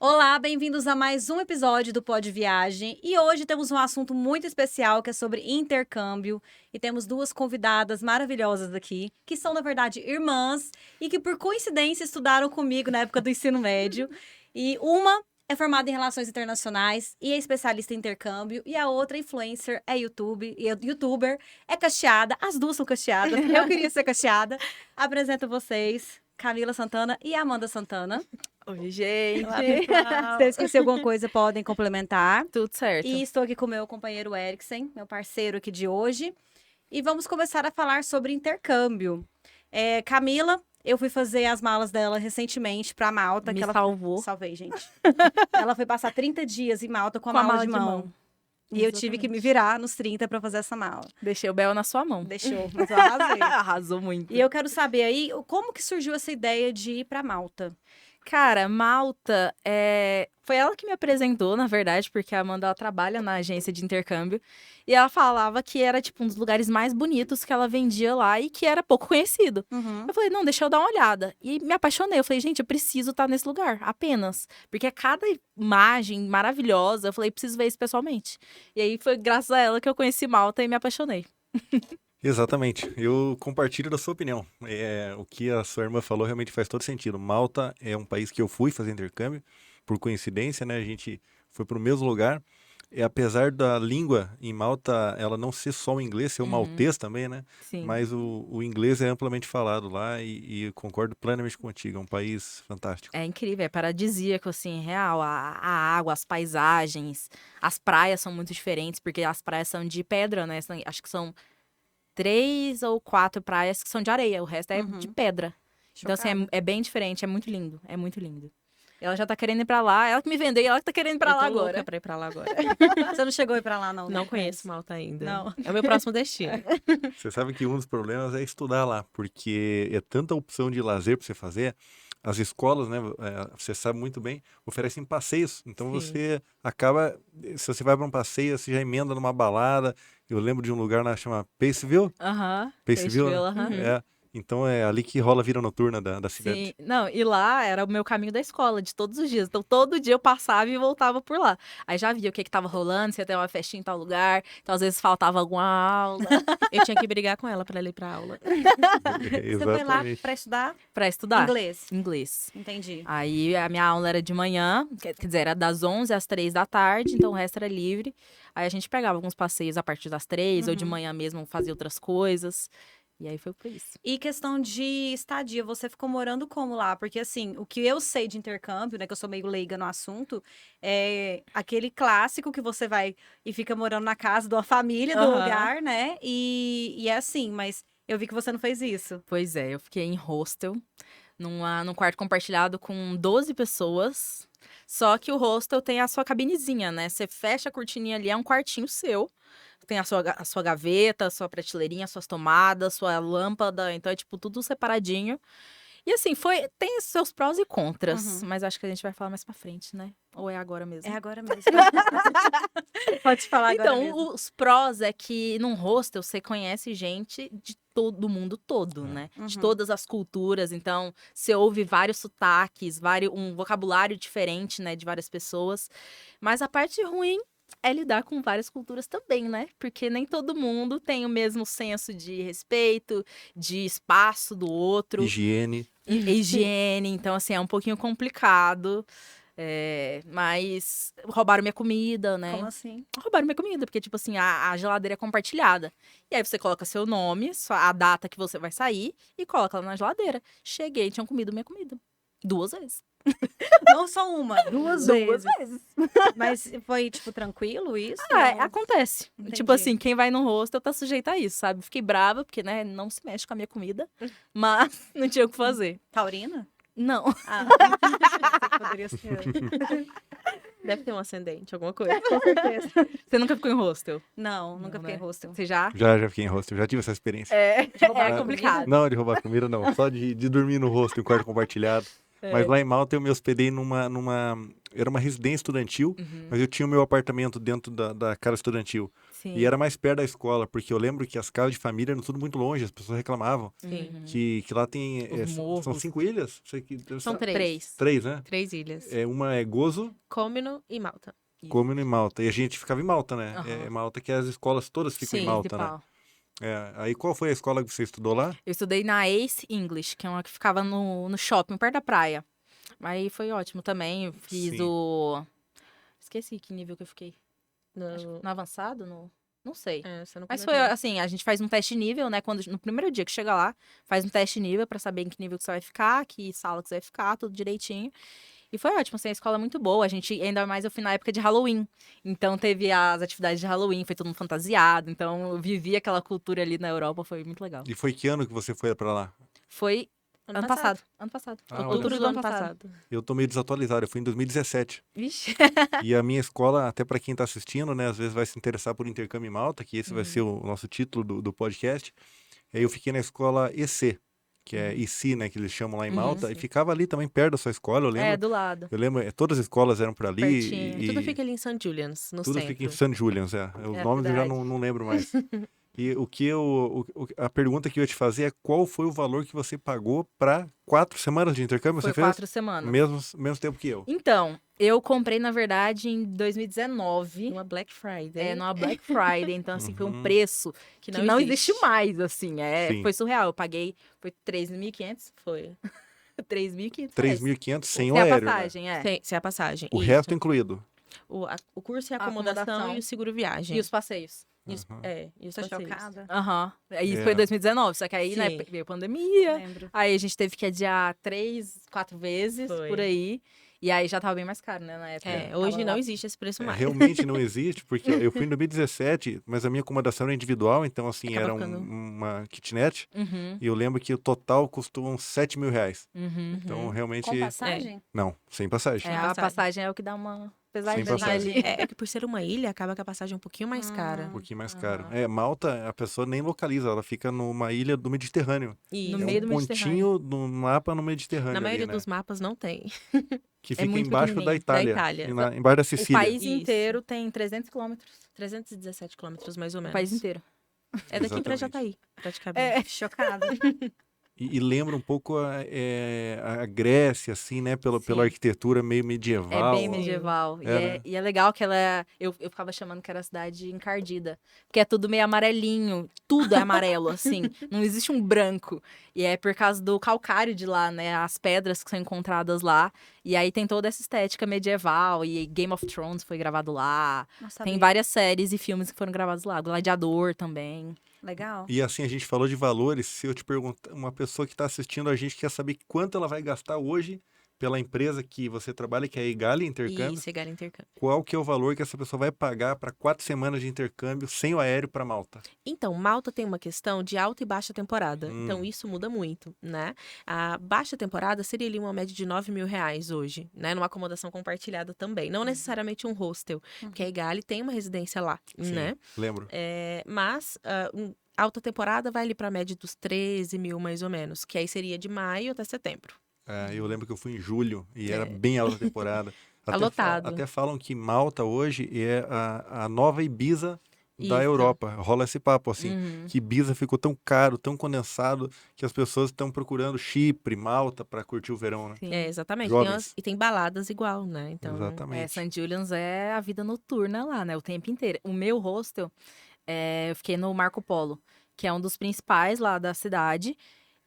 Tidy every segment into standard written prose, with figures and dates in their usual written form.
Olá, bem-vindos a mais um episódio do Pod Viagem. E hoje temos um assunto muito especial que é sobre intercâmbio. E temos duas convidadas maravilhosas aqui, que são, na verdade, irmãs e que, por coincidência, estudaram comigo na época do ensino médio. E uma é formada em Relações Internacionais e é especialista em intercâmbio. E a outra influencer é youtuber, é cacheada. As duas são cacheadas. Eu queria ser cacheada. Apresento vocês, Camila Santana e Amanda Santana. Oi, gente. Olá, pessoal. Se eu esqueci alguma coisa, podem complementar. Tudo certo. E estou aqui com o meu companheiro Eriksen, meu parceiro aqui de hoje. E vamos começar a falar sobre intercâmbio. Camila, eu fui fazer as malas dela recentemente para Malta. Me que ela salvou. Salvei, gente. Ela foi passar 30 dias em Malta com a mala de mão. E eu tive que me virar nos 30 para fazer essa mala. Deixei o Bel na sua mão. Deixou, mas eu arrasei. Arrasou muito. E eu quero saber aí, como que surgiu essa ideia de ir para Malta? Cara, Malta, foi ela que me apresentou, na verdade, porque a Amanda ela trabalha na agência de intercâmbio. E ela falava que era, tipo, um dos lugares mais bonitos que ela vendia lá e que era pouco conhecido. Uhum. Eu falei, não, deixa eu dar uma olhada. E me apaixonei. Eu falei, gente, eu preciso estar nesse lugar, apenas. Porque cada imagem maravilhosa, eu falei, preciso ver isso pessoalmente. E aí foi graças a ela que eu conheci Malta e me apaixonei. Exatamente, eu compartilho da sua opinião. O que a sua irmã falou realmente faz todo sentido. Malta é um país que eu fui fazer intercâmbio, por coincidência, né? A gente foi para o mesmo lugar. E apesar da língua em Malta, ela não ser só o inglês, ser o maltês também, né? Sim. Mas o inglês é amplamente falado lá e eu concordo plenamente contigo. É um país fantástico. É incrível, é paradisíaco, assim, real. A água, as paisagens, as praias são muito diferentes, porque as praias são de pedra, né? Acho que são 3 ou 4 praias que são de areia, o resto é de pedra. Então, assim, é bem diferente, é muito lindo, é muito lindo. Ela já tá querendo ir pra lá, ela que me vendeu e ela que tá querendo ir pra lá Eu tô louca agora. pra ir pra lá agora. Você não chegou a ir pra lá, não? Não né? conheço Malta ainda. Não. É o meu próximo destino. Você sabe que um dos problemas é estudar lá, porque é tanta opção de lazer para você fazer. As escolas, né, você sabe muito bem, oferecem passeios. Então Sim. você acaba, se você vai para um passeio, você já emenda numa balada. Eu lembro de um lugar lá chama Paceville. Aham, Paceville, né? aham. É. Então é ali que rola a vida noturna da cidade. Sim, não, e lá era o meu caminho da escola, de todos os dias. Então, todo dia eu passava e voltava por lá. Aí já via o que tava rolando, se ia ter uma festinha em tal lugar. Então, às vezes, faltava alguma aula. Eu tinha que brigar com ela pra ela ir pra aula. Você foi lá Exatamente. pra estudar Pra estudar. inglês? Inglês. Entendi. Aí, a minha aula era de manhã, quer dizer, era das 11 às 3 da tarde, então o resto era livre. Aí, a gente pegava alguns passeios a partir das 3, ou de manhã mesmo fazia outras coisas. E aí, foi por isso. E questão de estadia, você ficou morando como lá? Porque, assim, o que eu sei de intercâmbio, né, que eu sou meio leiga no assunto, é aquele clássico que você vai e fica morando na casa de uma família do Aham. lugar, né? E é assim, mas eu vi que você não fez isso. Pois é, eu fiquei em hostel, num quarto compartilhado com 12 pessoas. Só que o hostel tem a sua cabinezinha, né? Você fecha a cortininha ali, é um quartinho seu. Tem a sua gaveta, a sua prateleirinha, suas tomadas, sua lâmpada. Então é, tipo, tudo separadinho. E assim, tem os seus prós e contras. Mas acho que a gente vai falar mais pra frente, né? Ou é agora mesmo? É agora mesmo. Pode falar agora Então, mesmo. os prós é que num hostel você conhece gente de todo o mundo todo, né? De todas as culturas. Então, você ouve vários sotaques, um vocabulário diferente, né? De várias pessoas. Mas a parte ruim é lidar com várias culturas também, né? Porque nem todo mundo tem o mesmo senso de respeito, de espaço do outro. Higiene. Higiene. Então, assim, é um pouquinho complicado. Mas roubaram minha comida, né? Como assim? Roubaram minha comida, porque, tipo assim, a geladeira é compartilhada. E aí você coloca seu nome, a data que você vai sair e coloca lá na geladeira. Cheguei, tinham comido minha comida. 2 vezes. Não só uma, duas 2 vezes. vezes. Mas foi, tipo, tranquilo isso? Acontece. Entendi. Tipo assim, quem vai no hostel tá sujeito a isso, sabe? Fiquei brava, porque, né, não se mexe com a minha comida. Mas não tinha o que fazer. Taurina? Não. Ah, pensei que poderia ser. Deve ter um ascendente, alguma coisa. Com certeza. Você nunca ficou em hostel? Não, nunca Não, fiquei em né? hostel. Você já? Já fiquei em hostel, já tive essa experiência. É complicado. Não, de roubar comida não, só de dormir no hostel, em quarto compartilhado. Mas lá em Malta eu me hospedei era uma residência estudantil, mas eu tinha o meu apartamento dentro da casa estudantil. Sim. E era mais perto da escola, porque eu lembro que as casas de família eram tudo muito longe, as pessoas reclamavam. Sim. Que lá tem... Os são morros. 5 ilhas? São três. 3. 3, né? 3 ilhas. Uma é Gozo, Comino e Malta. Comino e Malta. E a gente ficava em Malta, né? Aham. Malta que as escolas todas ficam em Sim, Malta, né? Principal. Aí qual foi a escola que você estudou lá? Eu estudei na Ace English, que é uma que ficava no shopping, perto da praia. Aí foi ótimo também. Eu fiz Sim. o... Esqueci que nível que eu fiquei. Acho No... que no avançado? Não sei. você não Mas comentou. foi assim, a gente faz um teste nível, né? No primeiro dia que chega lá, faz um teste nível pra saber em que nível que você vai ficar, que sala que você vai ficar, tudo direitinho. E foi ótimo, assim, a escola é muito boa. A gente, ainda mais eu fui na época de Halloween. Então teve as atividades de Halloween, foi todo mundo fantasiado. Então eu vivi aquela cultura ali na Europa, foi muito legal. E foi que ano que você foi pra lá? Foi ano passado. Ano passado. Ah, olha Outubro só. do ano passado. Eu tô meio desatualizado, eu fui em 2017. Vixe. E a minha escola, até para quem tá assistindo, né, às vezes vai se interessar por intercâmbio em Malta, que esse vai ser o nosso título do podcast. Eu fiquei na escola EC, que é IC, né, que eles chamam lá em Malta, e ficava ali também perto da sua escola, eu lembro. É, do lado. Eu lembro, todas as escolas eram por ali. Pertinho. E Tudo fica ali em St. Julian's, no tudo centro. fica em St. Julian's, Os É nomes eu já verdade. não lembro mais. E a pergunta que eu ia te fazer é qual foi o valor que você pagou para 4 semanas de intercâmbio? Foi Você fez 4 semanas. mesmo tempo que eu. Então, eu comprei, na verdade, em 2019. Uma Black Friday. Numa Black Friday. Então, assim, foi um Uhum. preço que não existe mais, assim. Sim. Foi surreal. Eu paguei, foi 3.500. Foi. 3.500 3.500 sem o Sem a aéreo, né? passagem, Sem a passagem. O Isso. resto incluído. O curso e a A acomodação, acomodação. e o seguro viagem. E os passeios. E os, Uhum. e os Tô passeios. chocada. Aham. Isso É. foi em 2019. Só que aí, né, Sim. veio pandemia. Lembro. Aí a gente teve que adiar 3, 4 vezes Foi. por aí. E aí já tava bem mais caro, né, na época. Hoje Tava não lá. existe esse preço mais. Realmente não existe, porque eu fui em 2017, mas a minha acomodação era individual, então assim, Acaba era ficando- uma kitnet, Uhum, e eu lembro que o total custou uns 7 mil reais. uhum. Então, realmente, Com passagem? não, sem passagem. É, a passagem. passagem é o que dá uma pesadinha passagem. ali. É que por ser uma ilha, acaba que a passagem é um pouquinho mais cara. Um pouquinho mais caro. Aham. Malta, a pessoa nem localiza, ela fica numa ilha do Mediterrâneo. Isso. No É meio um do Mediterrâneo. pontinho do mapa no Mediterrâneo Na maioria ali, né? dos mapas não tem. Que fica muito embaixo da pequenininho. Itália. Da Itália. Embaixo da O Sicília. país Isso. inteiro tem 300 quilômetros. 317 quilômetros, mais ou O menos. país inteiro. É daqui pra Exatamente. Jataí, praticamente. Chocada. E lembra um pouco a Grécia, assim, né? Pela Sim. arquitetura meio É medieval. bem medieval. É, né? E é legal que ela é... Eu ficava chamando que era a cidade encardida. Porque é tudo meio amarelinho. Tudo é amarelo, assim. Não existe um branco. E é por causa do calcário de lá, né? As pedras que são encontradas lá. E aí tem toda essa estética medieval. E Game of Thrones foi gravado lá. Não Tem sabia. várias séries e filmes que foram gravados lá. Gladiador também. Legal. E assim, a gente falou de valores. Se eu te perguntar, uma pessoa que está assistindo a gente quer saber quanto ela vai gastar hoje pela empresa que você trabalha, que é a Egali Intercâmbio, Isso, Egali Intercâmbio. qual que é o valor que essa pessoa vai pagar para 4 semanas de intercâmbio sem o aéreo para Malta? Então, Malta tem uma questão de alta e baixa temporada. Hum. Então, isso muda muito, né? A baixa temporada seria ali uma média de 9 mil reais hoje, né? Numa acomodação compartilhada também. Não necessariamente um hostel, porque a Egali tem uma residência lá, Sim, né? lembro. Mas alta temporada vai ali para a média dos 13 mil, mais ou menos, que aí seria de maio até setembro. Eu lembro que eu fui em julho e era É. bem alta temporada. Tá lotado. Até falam que Malta hoje é a nova Ibiza da Isso. Europa. Rola esse papo, assim. Uhum. Que Ibiza ficou tão caro, tão condensado, que as pessoas estão procurando Chipre, Malta, para curtir o verão, né? Sim. Exatamente. Jovens. E tem baladas igual, né? Então, Exatamente. St. Julian's é a vida noturna lá, né? O tempo inteiro. O meu hostel, eu fiquei no Marco Polo, que é um dos principais lá da cidade.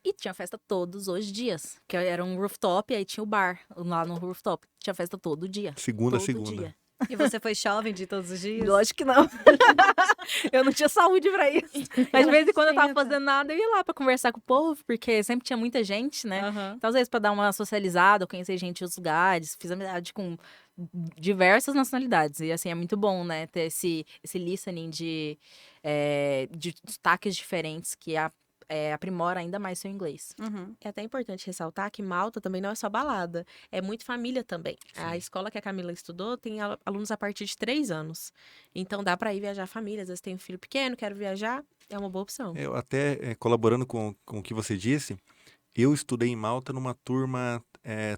E tinha festa todos os dias. Que era um rooftop, e aí tinha o bar lá no rooftop. Tinha festa todo dia. Segunda a Todo segunda. dia. E você foi jovem de todos os dias? Lógico que não. Eu não tinha saúde pra isso. Mas de vez em quando eu tava Sustenta. fazendo nada, eu ia lá pra conversar com o povo, porque sempre tinha muita gente, né? Aham. Então, às vezes, pra dar uma socializada, conhecer gente de outros lugares, fiz amizade com diversas nacionalidades. E, assim, é muito bom, né? Ter esse listening de sotaques diferentes que aprimora ainda mais seu inglês. Uhum. é até importante ressaltar que Malta também não é só balada, é muito família também. A escola que a Camila estudou tem alunos a partir de 3 anos. Então dá para ir viajar família. Às vezes tem um filho pequeno, quero viajar, é uma boa opção. Eu até, colaborando com o que você disse, eu estudei em Malta numa turma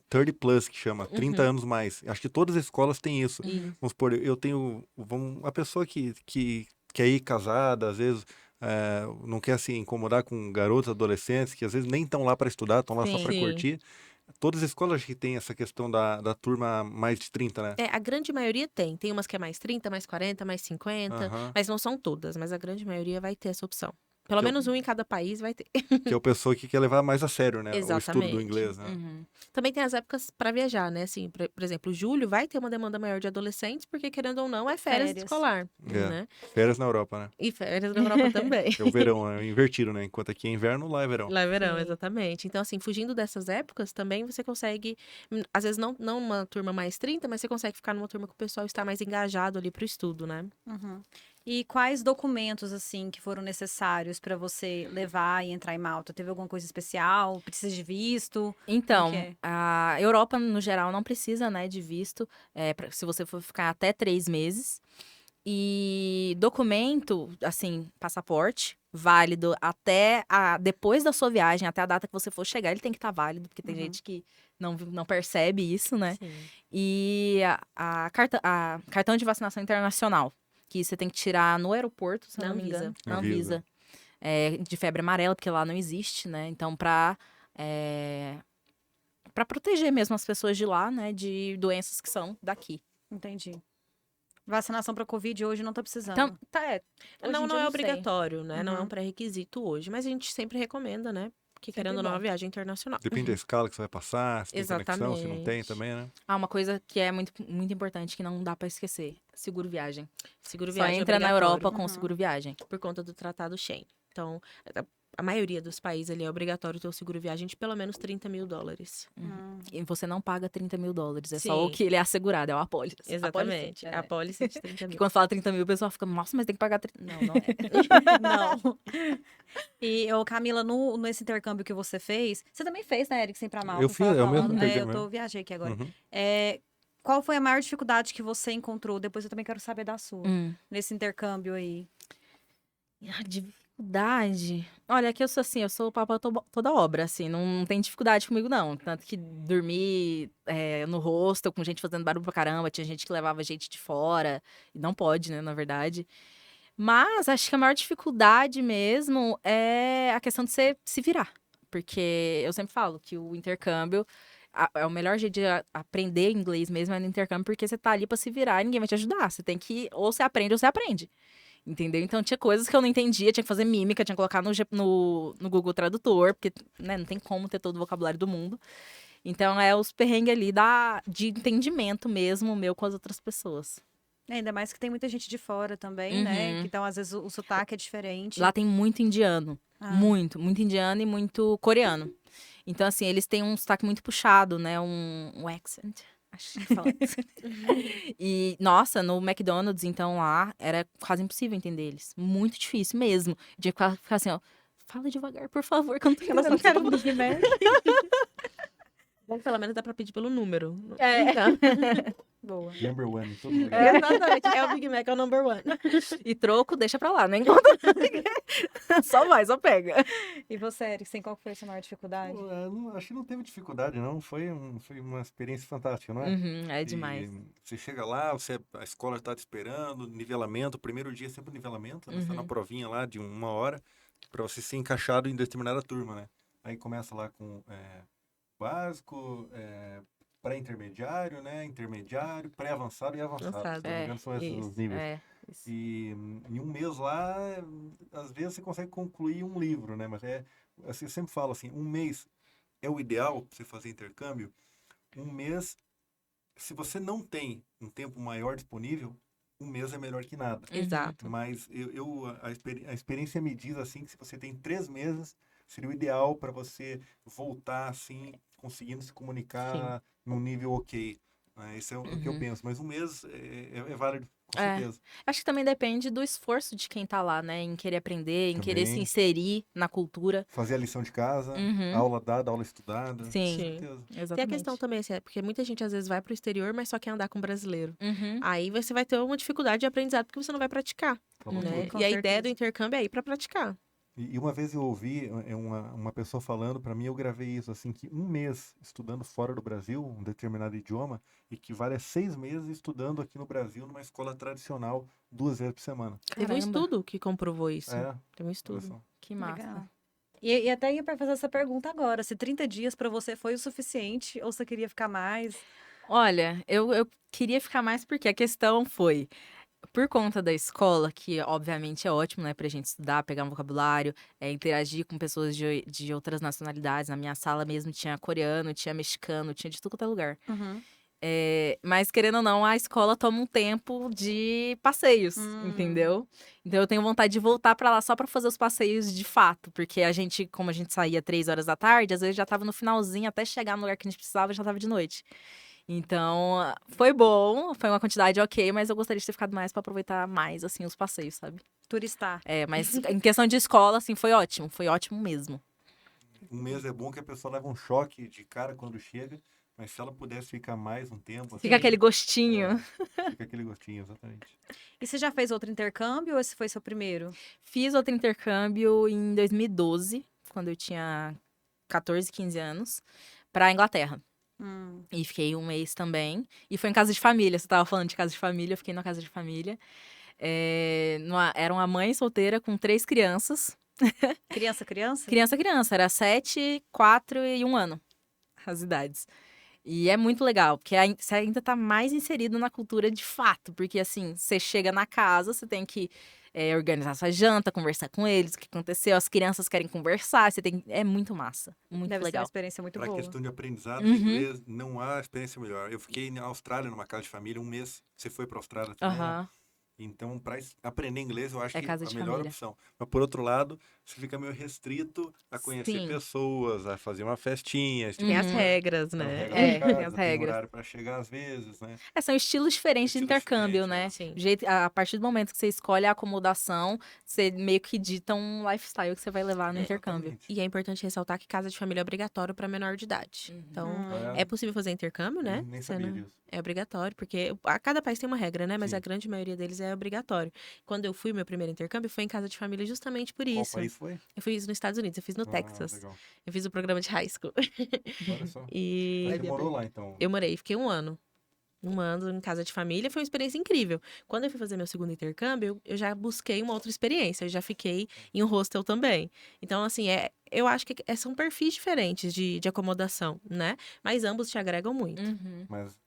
30 plus, que chama, 30 anos mais. Acho que todas as escolas têm isso. Isso. Vamos supor, eu tenho a pessoa que quer ir casada, às vezes não quer se incomodar com garotos, adolescentes, que às vezes nem estão lá para estudar, estão lá só Sim. para Sim. curtir. Todas as escolas que têm essa questão da turma mais de 30, né? A grande maioria tem. Tem umas que é mais 30, mais 40, mais 50, Aham. mas não são todas, mas a grande maioria vai ter essa opção. Pelo Que eu- menos um em cada país vai ter. Que é o pessoa que quer levar mais a sério, né? O estudo do Exatamente. inglês, né? Uhum. Também tem as épocas para viajar, né? Assim, por exemplo, julho vai ter uma demanda maior de adolescentes, porque querendo ou não, é férias Férias. escolar, É. né? Férias na Europa, né? E férias na Europa também. É o verão, é invertido, né? Enquanto aqui é inverno, lá é verão. Lá é verão, Sim. exatamente. Então, assim, fugindo dessas épocas, também você consegue, às vezes não uma turma mais 30, mas você consegue ficar numa turma que o pessoal está mais engajado ali pro estudo, né? Uhum. E quais documentos, assim, que foram necessários para você levar e entrar em Malta? Teve alguma coisa especial? Precisa de visto? Então, que é? a Europa, no geral, não precisa, né, de visto, se você for ficar até 3 meses. E documento, assim, passaporte, válido até depois da sua viagem, até a data que você for chegar, ele tem que estar válido, porque tem Uhum. gente que não percebe isso, né? Sim. E a cartão de vacinação internacional, que você tem que tirar no aeroporto, se eu Na não me Anvisa. engano. Na Na Anvisa. De febre amarela, porque lá não existe, né? Então, pra proteger mesmo as pessoas de lá, né? De doenças que são daqui. Entendi. Vacinação para Covid hoje não tá precisando. Então, hoje Não, em dia não é eu sei. obrigatório, né? Não é um Uhum. pré-requisito hoje, mas a gente sempre recomenda, né? Porque Sempre querendo ou não, é bom. uma viagem internacional. Depende da escala que você vai passar, se tem conexão, se não tem Exatamente. também, né? Uma coisa que é muito, muito importante, que não dá pra esquecer. Seguro viagem. Seguro Só viagem é entra na obrigatório Europa com Uhum. seguro viagem. por conta do Tratado Schengen. Então, a maioria dos países ali é obrigatório ter o seguro viagem de pelo menos $30 mil. E você não paga $30 mil. É só o Sim. que ele é assegurado, é o apólice. Exatamente. Apólice, A apólice de 30 Porque mil. quando fala 30 mil, o pessoal fica, nossa, mas tem que pagar 30. Não, não é. Não. E, Camila, nesse intercâmbio que você fez, você também fez, né, Eric, sem pra Malta? Eu você fiz, tava é o mesmo falando, né? intercâmbio Eu mesmo. viajei aqui agora. Uhum. Qual foi a maior dificuldade que você encontrou? Depois eu também quero saber da sua, nesse intercâmbio aí. A dificuldade. Olha, aqui eu sou assim, eu sou papa toda obra, assim, não tem dificuldade comigo, não. Tanto que dormi no hostel com gente fazendo barulho pra caramba, tinha gente que levava gente de fora, e não pode, né, na verdade. Mas acho que a maior dificuldade mesmo é a questão de você se virar. Porque eu sempre falo que o intercâmbio é o melhor jeito de aprender inglês mesmo é no intercâmbio, porque você tá ali pra se virar e ninguém vai te ajudar. Você tem que, ou você aprende ou você aprende. Entendeu? Então tinha coisas que eu não entendia, tinha que fazer mímica, tinha que colocar no Google Tradutor, porque né, não tem como ter todo o vocabulário do mundo. Então é os perrengues ali de entendimento mesmo meu com as outras pessoas. Ainda mais que tem muita gente de fora também, né? Uhum. Que então, às vezes, o sotaque é diferente. Lá tem muito indiano. Ah. Muito indiano e muito coreano. Então, assim, eles têm um sotaque muito puxado, né? Um accent. Acho que fala. E, nossa, no McDonald's, então, lá, era quase impossível entender eles. Muito difícil mesmo. De ficar assim, ó. Fala devagar, por favor, que eu não tô Elas não entendendo. querem Big Mac. Bom, pelo menos dá pra pedir pelo número. É. Boa. Number one, em todo lugar. Exatamente. É o Big Mac, é o number one. E troco, deixa pra lá, nem conta. Só vai, só pega. E você, Eric, qual foi a sua maior dificuldade? Pô, acho que não teve dificuldade, não. Foi uma experiência fantástica, não é? É demais. E você chega lá, a escola está te esperando, nivelamento. O primeiro dia é sempre nivelamento, né? Você tá na provinha lá de 1 hora para você ser encaixado em determinada turma, né? Aí começa lá com básico, pré-intermediário, né? Intermediário, pré-avançado e avançado. Avançado. Se não me engano, são esses os níveis. Isso. E em 1 mês lá, às vezes você consegue concluir um livro, né? Mas assim, eu sempre falo assim, 1 mês é o ideal para você fazer intercâmbio. 1 mês, se você não tem um tempo maior disponível, 1 mês é melhor que nada. Exato. Mas a experiência me diz assim que se você tem 3 meses, seria o ideal para você voltar assim, conseguindo se comunicar num nível ok. Esse é o que eu penso. Mas 1 mês é válido, com certeza. Acho que também depende do esforço de quem tá lá, né? Em querer aprender, em querer se Também. inserir na cultura. Fazer a lição de casa, Uhum. aula dada, aula estudada. Sim. Com certeza. Exatamente. Tem a questão também, assim, porque muita gente às vezes vai pro exterior, mas só quer andar com brasileiro. Uhum. Aí você vai ter uma dificuldade de aprendizado porque você não vai praticar. Falou Né? tudo. Com E a ideia certeza. do intercâmbio é ir pra praticar. E uma vez eu ouvi uma pessoa falando para mim, eu gravei isso, assim, que um mês estudando fora do Brasil, um determinado idioma, equivale a 6 meses estudando aqui no Brasil, numa escola tradicional, 2 vezes por semana. Teve um Caramba, estudo que comprovou isso. É, Teve um olha estudo. só. que massa. Legal. E até ia para fazer essa pergunta agora, se 30 dias para você foi o suficiente ou você queria ficar mais? Olha, eu queria ficar mais porque a questão foi, por conta da escola, que obviamente é ótimo, né, pra gente estudar, pegar um vocabulário, interagir com pessoas de outras nacionalidades. Na minha sala mesmo tinha coreano, tinha mexicano, tinha de tudo quanto é lugar. Uhum. Mas, querendo ou não, a escola toma um tempo de passeios, entendeu? Então, eu tenho vontade de voltar pra lá só pra fazer os passeios de fato. Porque a gente, como a gente saía 3 horas da tarde, às vezes já tava no finalzinho, até chegar no lugar que a gente precisava, já tava de noite. Então, foi bom, foi uma quantidade ok, mas eu gostaria de ter ficado mais pra aproveitar mais, assim, os passeios, sabe? Turistar. Mas em questão de escola, assim, foi ótimo mesmo. Um mês é bom que a pessoa leva um choque de cara quando chega, mas se ela pudesse ficar mais um tempo, Fica assim, aquele gostinho. fica aquele gostinho, exatamente. E você já fez outro intercâmbio ou esse foi seu primeiro? Fiz outro intercâmbio em 2012, quando eu tinha 14, 15 anos, pra Inglaterra. E fiquei um mês também. E foi em casa de família. Você tava falando de casa de família, eu fiquei na casa de família. Era uma mãe solteira com 3 crianças. Criança, criança? Criança. Era 7, 4 e 1 ano, as idades. E é muito legal, porque você ainda tá mais inserido na cultura de fato. Porque, assim, você chega na casa, você tem que organizar sua janta, conversar com eles, o que aconteceu. As crianças querem conversar, é muito massa, muito Deve ser uma legal. experiência muito Para boa. questão de aprendizado de Uhum. inglês, não há experiência melhor. Eu fiquei na Austrália, numa casa de família, um mês. Você foi para a Austrália também, né? Aham, Então, para aprender inglês, eu acho é que casa a de melhor família. opção. Mas, por outro lado, você fica meio restrito a conhecer Sim. pessoas, a fazer uma festinha, esse tipo Tem de as coisa. regras, Tem né? regra da Tem as casa, tem regras. horário para chegar às vezes, né? São estilos diferentes de Estilo intercâmbio, diferente, né? Sim. A partir do momento que você escolhe a acomodação, você meio que dita um lifestyle que você vai levar no intercâmbio. Exatamente. E é importante ressaltar que casa de família é obrigatório para menor de idade. Então, Ah, é possível fazer intercâmbio, né? nem Você sabia não- disso. É obrigatório, porque a cada país tem uma regra, né? Mas Sim. a grande maioria deles é obrigatório. Quando eu fui, meu primeiro intercâmbio foi em casa de família justamente por Qual isso. país foi? Eu fiz nos Estados Unidos, eu fiz no Texas. Legal. Eu fiz o programa de high school. Olha só. E Você morou lá, então? eu morei, fiquei um ano. Um ano em casa de família, foi uma experiência incrível. Quando eu fui fazer meu segundo intercâmbio, eu já busquei uma outra experiência. Eu já fiquei em um hostel também. Então, assim, eu acho que são perfis diferentes de acomodação, né? Mas ambos te agregam muito. Mas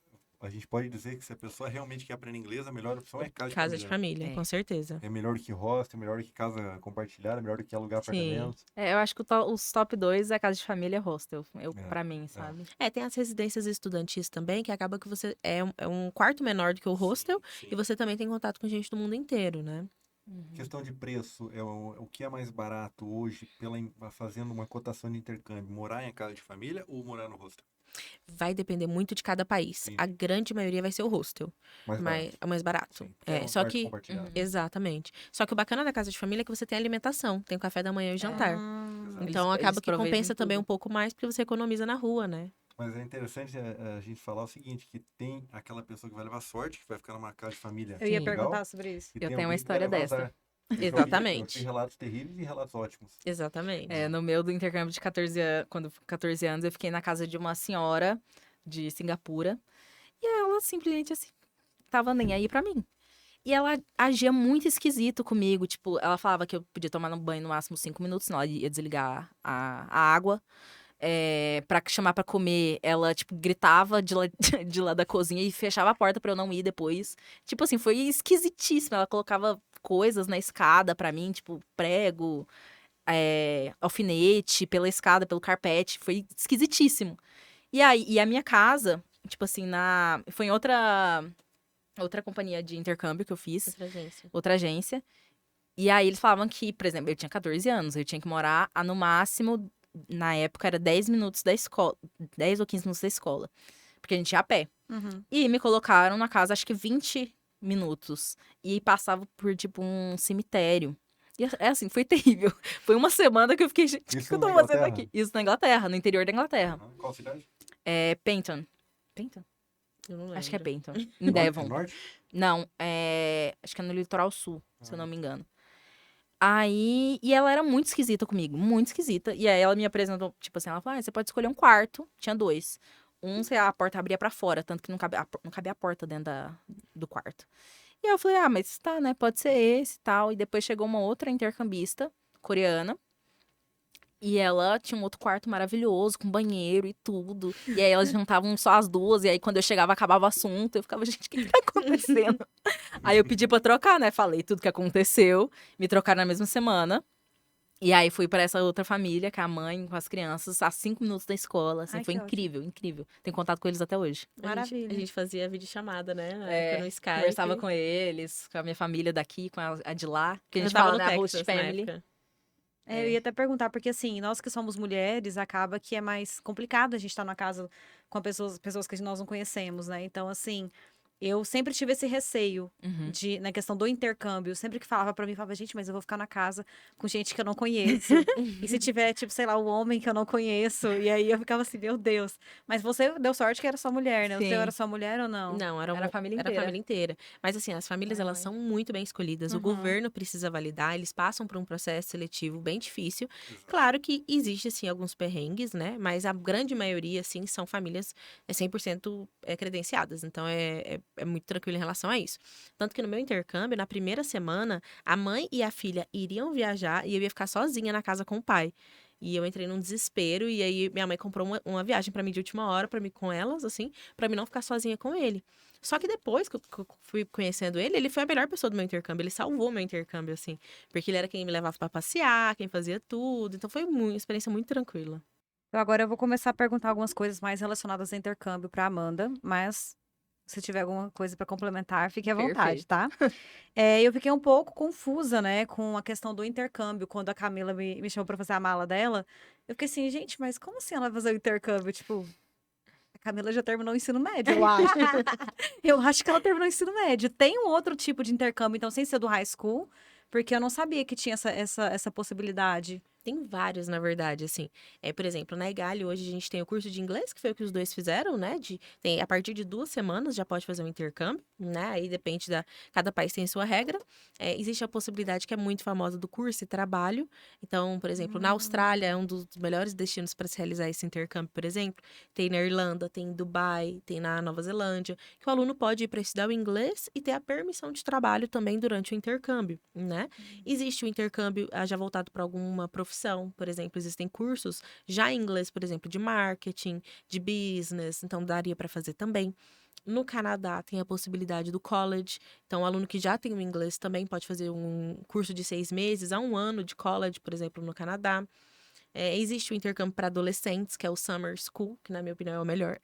a gente pode dizer que se a pessoa realmente quer aprender inglês, a melhor opção é casa de Casa de família. família, É. com certeza. É melhor do que hostel, é melhor do que casa compartilhada, é melhor do que alugar Sim. apartamentos. Eu acho que os top 2 é casa de família e hostel, pra mim, é. sabe? Tem as residências estudantis também, que acaba que você é um quarto menor do que o hostel, Sim. e você também tem contato com gente do mundo inteiro, né? Questão de preço, o que é mais barato hoje, fazendo uma cotação de intercâmbio? Morar em casa de família ou morar no hostel? Vai depender muito de cada país. Sim. A grande maioria vai ser o hostel, Mais mas barato. é mais barato. Sim, porque é um Só quarto que compartilhado. exatamente. Só que o bacana da casa de família é que você tem alimentação, tem o café da manhã e o jantar. Exato. Então Eles acaba que aproveitam compensa também tudo. um pouco mais porque você economiza na rua, né? Mas é interessante a gente falar o seguinte, que tem aquela pessoa que vai levar sorte, que vai ficar numa casa de família Eu ia Sim. legal, perguntar sobre isso. e Eu tem tenho uma alguém que vai história levar dessa. azar. Exatamente. Eu vi relatos terríveis e relatos ótimos. Exatamente. No meu do intercâmbio de 14 anos, quando eu fui com 14 anos, eu fiquei na casa de uma senhora de Singapura. E ela simplesmente, assim, tava nem aí pra mim. E ela agia muito esquisito comigo. Tipo, ela falava que eu podia tomar um banho no máximo 5 minutos, senão ela ia desligar a água. Pra chamar pra comer, ela, tipo, gritava de lá da cozinha e fechava a porta pra eu não ir depois. Tipo assim, foi esquisitíssimo. Ela colocava coisas na escada pra mim, tipo, prego, alfinete, pela escada, pelo carpete. Foi esquisitíssimo. E a minha casa, tipo assim, foi em outra companhia de intercâmbio que eu fiz, Outra agência. outra agência. E aí eles falavam que, por exemplo, eu tinha 14 anos, eu tinha que morar no máximo, na época era 10 minutos da escola, 10 ou 15 minutos da escola, porque a gente ia a pé. E me colocaram na casa, acho que 20 minutos, e passava por, tipo, um cemitério. E assim, foi terrível. Foi uma semana que eu fiquei, gente, o que Isso eu tô na fazendo Inglaterra? aqui? Isso na Inglaterra, no interior da Inglaterra. Qual cidade? Paynton. Paynton? Eu não lembro. Acho que é Paynton. Em Norte, Devon. norte? Não, acho que é no litoral sul, se eu não me engano. Aí, e ela era muito esquisita comigo, muito esquisita. E aí ela me apresentou, tipo assim, ela falou, você pode escolher um quarto. Tinha 2. A porta abria pra fora, tanto que não cabia a porta dentro do quarto. E aí eu falei, mas tá, né, pode ser esse e tal. E depois chegou uma outra intercambista, coreana. E ela tinha um outro quarto maravilhoso, com banheiro e tudo. E aí elas jantavam só as duas. E aí quando eu chegava, acabava o assunto. Eu ficava, gente, o que tá acontecendo? Aí eu pedi pra trocar, né? Falei tudo que aconteceu. Me trocaram na mesma semana. E aí fui pra essa outra família, com a mãe, com as crianças, a 5 minutos da escola. Assim, Ai, foi que ótimo. incrível, incrível. Tenho contato com eles até hoje. A Maravilha. gente fazia videochamada, né? Na época no Skype. Conversava com eles, com a minha família daqui, com a de lá. Que a Eu gente tava fala, no né? A host Texas na family. época. Eu ia até perguntar, porque assim, nós que somos mulheres, acaba que é mais complicado a gente estar na casa com pessoas que nós não conhecemos, né? Então, assim, eu sempre tive esse receio Uhum. na questão do intercâmbio. Sempre que falava pra mim, falava, gente, mas eu vou ficar na casa com gente que eu não conheço. E se tiver, tipo, sei lá, o homem que eu não conheço? E aí eu ficava assim, meu Deus. Mas você deu sorte que era sua mulher, né? O seu Sim. era sua mulher ou não? Não, Era a família era a inteira. família inteira. Mas assim, as famílias, Ai, elas mãe. são muito bem escolhidas. O Uhum. governo precisa validar, eles passam por um processo seletivo bem difícil. Claro que existe, assim, alguns perrengues, né? Mas a grande maioria, assim, são famílias 100% credenciadas. Então, é muito tranquilo em relação a isso. Tanto que no meu intercâmbio, na primeira semana, a mãe e a filha iriam viajar e eu ia ficar sozinha na casa com o pai. E eu entrei num desespero, e aí minha mãe comprou uma viagem pra mim de última hora, pra mim com elas, assim, pra mim não ficar sozinha com ele. Só que depois que eu fui conhecendo ele, ele foi a melhor pessoa do meu intercâmbio. Ele salvou meu intercâmbio, assim. Porque ele era quem me levava pra passear, quem fazia tudo. Então foi uma experiência muito tranquila. Então, agora eu vou começar a perguntar algumas coisas mais relacionadas ao intercâmbio para Amanda, mas se tiver alguma coisa para complementar, fique à vontade, Perfeito. tá? Eu fiquei um pouco confusa, né, com a questão do intercâmbio, quando a Camila me chamou para fazer a mala dela. Eu fiquei assim, gente, mas como assim ela vai fazer o intercâmbio? Tipo, a Camila já terminou o ensino médio, eu acho. Eu acho que ela terminou o ensino médio. Tem um outro tipo de intercâmbio, então, sem ser do high school, porque eu não sabia que tinha essa possibilidade. Tem vários, na verdade, assim. Por exemplo, na EGALI, hoje a gente tem o curso de inglês, que foi o que os dois fizeram, né? A partir de 2 semanas já pode fazer um intercâmbio, né? Aí depende cada país tem sua regra. Existe a possibilidade que é muito famosa do curso e trabalho. Então, por exemplo, na Austrália é um dos melhores destinos para se realizar esse intercâmbio, por exemplo. Tem na Irlanda, tem em Dubai, tem na Nova Zelândia, que o aluno pode ir para estudar o inglês e ter a permissão de trabalho também durante o intercâmbio, né? Existe o intercâmbio já voltado para alguma profissão, por exemplo, existem cursos já em inglês, por exemplo, de marketing, de business, então daria para fazer também. No Canadá tem a possibilidade do college, então o aluno que já tem o inglês também pode fazer um curso de 6 meses a 1 ano de college, por exemplo, no Canadá. Existe o intercâmbio para adolescentes, que é o Summer School, que na minha opinião é o melhor.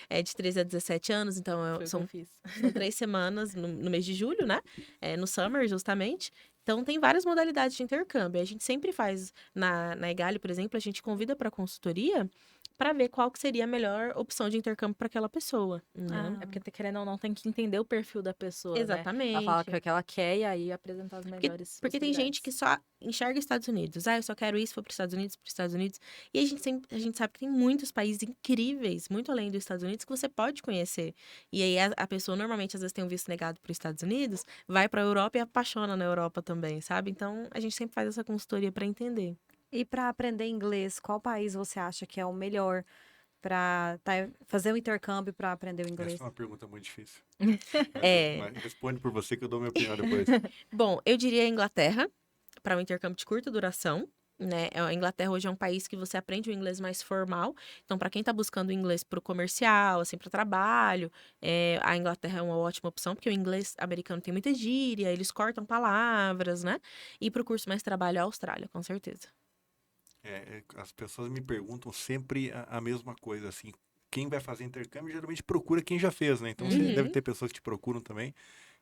É de 13 a 17 anos, então Foi o que eu são fiz. 3 semanas no mês de julho, né? No Summer, justamente. Então, tem várias modalidades de intercâmbio. A gente sempre faz, na EGALI, por exemplo, a gente convida para consultoria para ver qual que seria a melhor opção de intercâmbio para aquela pessoa, né? É porque, querendo ou não, tem que entender o perfil da pessoa, né? Ela fala Exatamente. o que ela quer e aí apresentar as melhores Porque tem gente que possibilidades. só enxerga Estados Unidos. Eu só quero isso, vou para os Estados Unidos, para os Estados Unidos. E a gente sabe que tem muitos países incríveis, muito além dos Estados Unidos, que você pode conhecer. E aí a pessoa normalmente, às vezes, tem um visto negado para os Estados Unidos, vai para a Europa e apaixona na Europa também, sabe? Então, a gente sempre faz essa consultoria para entender. E para aprender inglês, qual país você acha que é o melhor para fazer o intercâmbio para aprender o inglês? Essa é uma pergunta muito difícil. É. Mas responde por você que eu dou minha opinião depois. Bom, eu diria a Inglaterra, para um intercâmbio de curta duração. Né? A Inglaterra hoje é um país que você aprende o inglês mais formal. Então, para quem está buscando o inglês para o comercial, assim, para o trabalho, a Inglaterra é uma ótima opção, porque o inglês americano tem muita gíria, eles cortam palavras, né? E para o curso mais trabalho, a Austrália, com certeza. As pessoas me perguntam sempre a mesma coisa, assim. Quem vai fazer intercâmbio geralmente procura quem já fez, né? Então, você deve ter pessoas que te procuram também.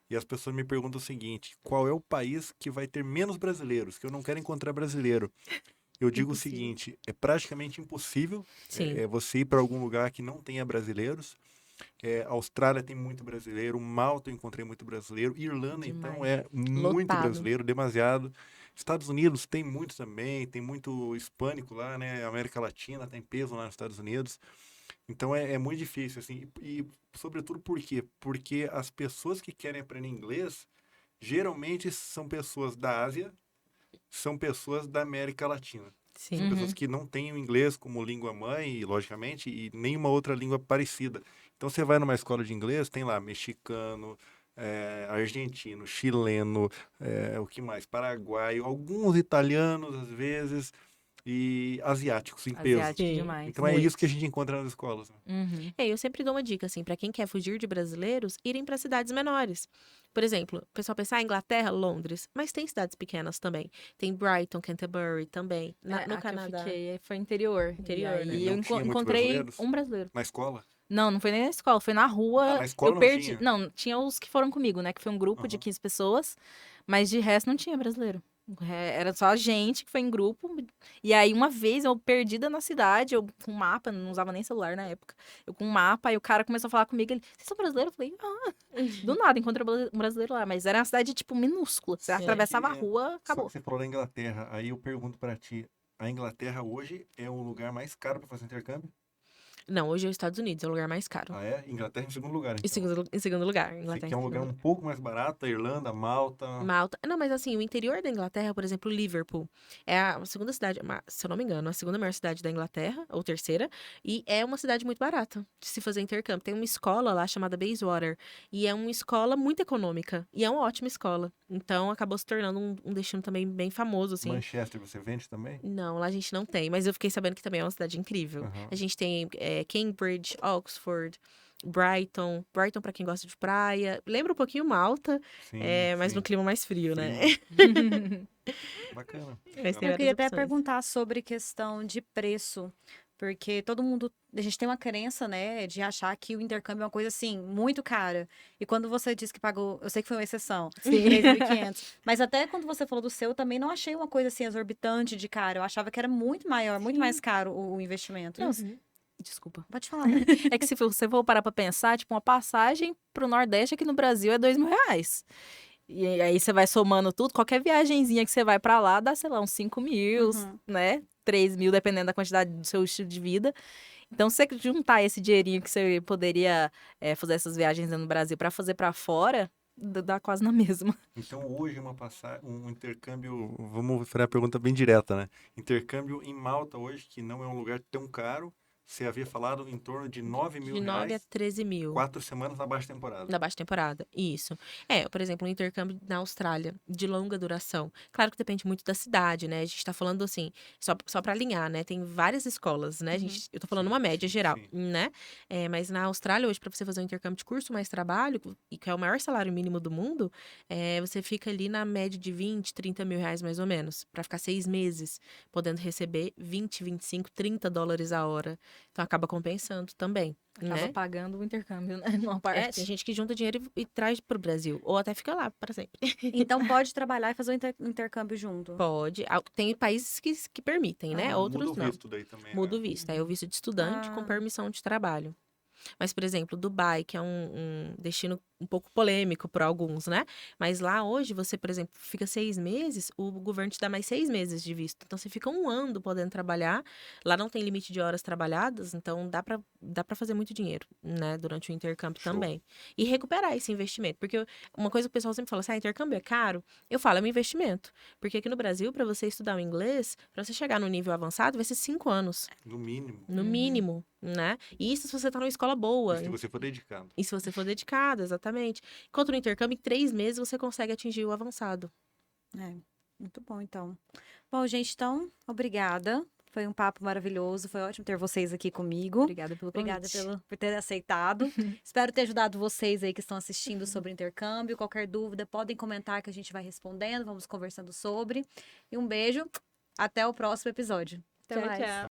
E as pessoas me perguntam o seguinte: qual é o país que vai ter menos brasileiros? Que eu não quero encontrar brasileiro. Eu digo o Impossível. seguinte: é praticamente impossível Sim. você ir para algum lugar que não tenha brasileiros. Austrália tem muito brasileiro, Malta eu encontrei muito brasileiro, Irlanda então Demais. é muito Lotado. brasileiro, demasiado. Estados Unidos tem muito também, tem muito hispânico lá, né? América Latina tem peso lá nos Estados Unidos. Então é muito difícil, assim. E sobretudo por quê? Porque as pessoas que querem aprender inglês geralmente são pessoas da Ásia, são pessoas da América Latina. Sim. São pessoas que não têm o inglês como língua mãe, logicamente, e nenhuma outra língua parecida. Então, você vai numa escola de inglês, tem lá mexicano, argentino, chileno, o que mais? Paraguaio, alguns italianos, às vezes, e asiáticos, em peso. Asiático Sim. demais. Então, é Muito. isso que a gente encontra nas escolas. Né? Uhum. Eu sempre dou uma dica, assim, pra quem quer fugir de brasileiros, irem pra cidades menores. Por exemplo, o pessoal pensa, Inglaterra, Londres, mas tem cidades pequenas também. Tem Brighton, Canterbury também, no A que Canadá. eu fiquei foi interior. Interior, E né? aí Não eu tinha muitos encontrei brasileiros? um brasileiro. Na escola? Não foi nem na escola, foi na rua. Na escola Eu não perdi. tinha? Não, tinha os que foram comigo, né? Que foi um grupo de Aham. 15 pessoas, mas de resto não tinha brasileiro. Era só a gente que foi em grupo. E aí, uma vez, eu perdida na cidade, eu com um mapa, não usava nem celular na época. Eu com um mapa, aí o cara começou a falar comigo. Ele, vocês são brasileiros? Eu falei, do nada, encontrei um brasileiro lá. Mas era uma cidade, tipo, minúscula. Você Sim. atravessava a rua, Só acabou. que você falou da Inglaterra, aí eu pergunto pra ti, a Inglaterra hoje é o lugar mais caro pra fazer intercâmbio? Não, hoje é os Estados Unidos, é o lugar mais caro. Ah, é? Inglaterra em segundo lugar, Em então. segundo lugar, Você Inglaterra quer um em lugar segundo um pouco mais barato, a Irlanda, Malta. Malta. Não, mas assim, o interior da Inglaterra, por exemplo, Liverpool, é a segunda cidade, se eu não me engano, a segunda maior cidade da Inglaterra, ou terceira, e é uma cidade muito barata de se fazer intercâmbio. Tem uma escola lá chamada Bayswater, e é uma escola muito econômica, e é uma ótima escola. Então, acabou se tornando um destino também bem famoso, assim. Manchester você vende também? Não, lá a gente não tem, mas eu fiquei sabendo que também é uma cidade incrível. Aham. A gente tem Cambridge, Oxford, Brighton. Brighton, pra quem gosta de praia. Lembra um pouquinho Malta, Sim, mas sim. no clima mais frio, né? Sim. Bacana. Mas tem Eu várias queria até opções. perguntar sobre questão de preço, porque todo mundo, a gente tem uma crença, né, de achar que o intercâmbio é uma coisa assim muito cara. E quando você disse que pagou, eu sei que foi uma exceção, Sim. 3.500, mas até quando você falou do seu, eu também não achei uma coisa assim exorbitante de cara. Eu achava que era muito maior, muito mais caro o investimento. Não, Uhum. desculpa. Pode falar. É que se você for parar pra pensar, tipo, uma passagem pro Nordeste aqui no Brasil é R$ 2.000. E aí você vai somando tudo, qualquer viagenzinha que você vai pra lá dá, sei lá, uns 5.000, Uhum. né? 3.000, dependendo da quantidade do seu estilo de vida. Então, se você juntar esse dinheirinho que você poderia fazer essas viagens no Brasil pra fazer pra fora, dá quase na mesma. Então, hoje, um intercâmbio, vamos fazer a pergunta bem direta, né? Intercâmbio em Malta hoje, que não é um lugar tão caro, você havia falado em torno de 9 mil De 9 a reais, 13 mil. 4 semanas na baixa temporada. Na baixa temporada, isso. Por exemplo, um intercâmbio na Austrália, de longa duração. Claro que depende muito da cidade, né? A gente tá falando assim, só para alinhar, né? Tem várias escolas, né? Eu tô falando Sim, uma média sim, geral, sim. né? Mas na Austrália, hoje, para você fazer um intercâmbio de curso mais trabalho, e que é o maior salário mínimo do mundo, você fica ali na média de 20, 30 mil reais mais ou menos, para ficar 6 meses, podendo receber 20, 25, 30 dólares a hora. Então acaba compensando também. Acaba Né? pagando o intercâmbio, né? Numa parte. Tem gente que junta dinheiro e traz pro Brasil. Ou até fica lá para sempre. Então pode trabalhar e fazer o intercâmbio junto. Pode. Tem países que permitem, né? Aham. Outros Muda o não. visto daí também, Muda né? o visto. É o visto de estudante com Ah. permissão de trabalho. Mas, por exemplo, Dubai, que é um destino um pouco polêmico para alguns, né? Mas lá hoje, você, por exemplo, fica 6 meses, o governo te dá mais 6 meses de visto. Então, você fica um ano podendo trabalhar. Lá não tem limite de horas trabalhadas, então dá para fazer muito dinheiro, né? Durante o intercâmbio Show. também. E recuperar esse investimento. Porque uma coisa que o pessoal sempre fala assim, intercâmbio é caro? Eu falo, é um investimento. Porque aqui no Brasil, para você estudar o inglês, para você chegar no nível avançado, vai ser 5 anos. No mínimo. No mínimo, né? E isso se você tá numa escola boa. E se você for dedicado. E se você for dedicado, exatamente. Enquanto no intercâmbio, em 3 meses, você consegue atingir o avançado. Muito bom, então. Bom, gente, então, obrigada. Foi um papo maravilhoso. Foi ótimo ter vocês aqui comigo. Obrigada pelo convite. Obrigada por ter aceitado. Espero ter ajudado vocês aí que estão assistindo sobre intercâmbio. Qualquer dúvida, podem comentar que a gente vai respondendo. Vamos conversando sobre. E um beijo. Até o próximo episódio. Até mais. Tchau.